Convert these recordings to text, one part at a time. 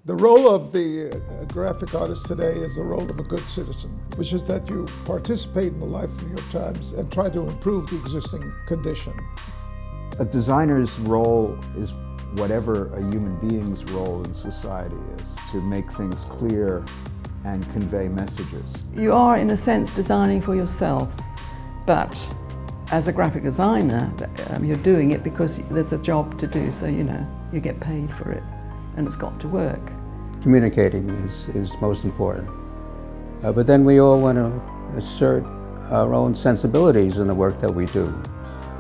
The role of the graphic artist today is the role of a good citizen, which is that you participate in the life of your times and try to improve the existing condition. A designer's role is whatever a human being's role in society is, to make things clear and convey messages. You are, in a sense, designing for yourself, but as a graphic designer, you're doing it because there's a job to do, so you get paid for it, and it's got to work. Communicating is most important. But then we all want to assert our own sensibilities in the work that we do,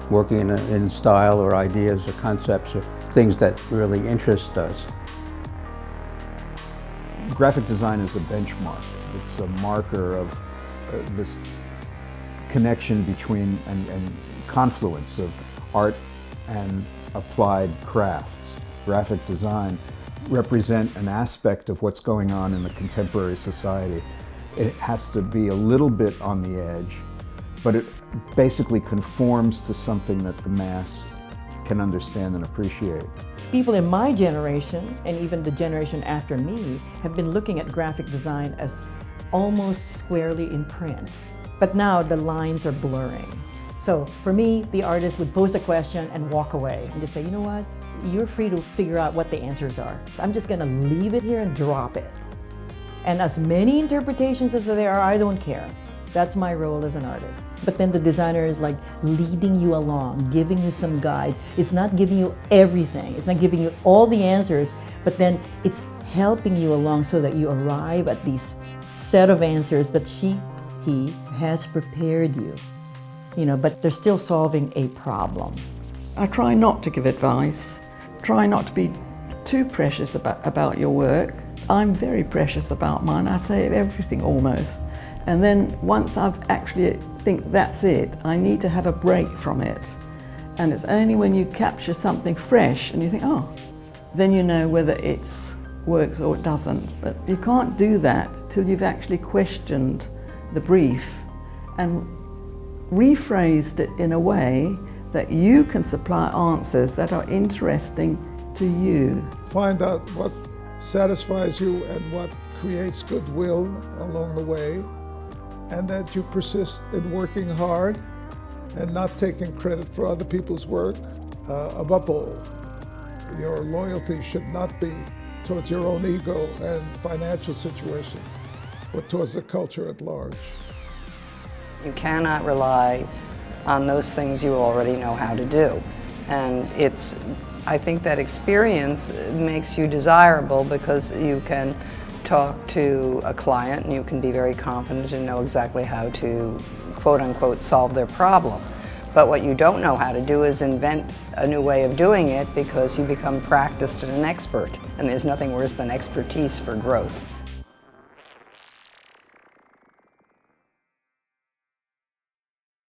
working in style or ideas or concepts or things that really interest us. Graphic design is a benchmark. It's a marker of this connection between and confluence of art and applied crafts. Graphic design represent an aspect of what's going on in the contemporary society. It has to be a little bit on the edge, but it basically conforms to something that the mass can understand and appreciate. People in my generation, and even the generation after me, have been looking at graphic design as almost squarely in print. But now the lines are blurring. So for me, the artist would pose a question and walk away and just say, you know what? You're free to figure out what the answers are. So I'm just gonna leave it here and drop it. And as many interpretations as there are, I don't care. That's my role as an artist. But then the designer is like leading you along, giving you some guide. It's not giving you everything. It's not giving you all the answers, but then it's helping you along so that you arrive at these set of answers that he has prepared you. But they're still solving a problem. I try not to give advice. Try not to be too precious about your work. I'm very precious about mine. I say everything almost. And then once I've actually think that's it, I need to have a break from it. And it's only when you capture something fresh and you think, oh, then you know whether it works or it doesn't. But you can't do that till you've actually questioned the brief and rephrased it in a way that you can supply answers that are interesting to you. Find out what satisfies you and what creates goodwill along the way, and that you persist in working hard and not taking credit for other people's work. Above all, your loyalty should not be towards your own ego and financial situation, but towards the culture at large. You cannot rely on those things you already know how to do. And I think that experience makes you desirable because you can talk to a client and you can be very confident and know exactly how to, quote unquote, solve their problem. But what you don't know how to do is invent a new way of doing it because you become practiced and an expert. And there's nothing worse than expertise for growth.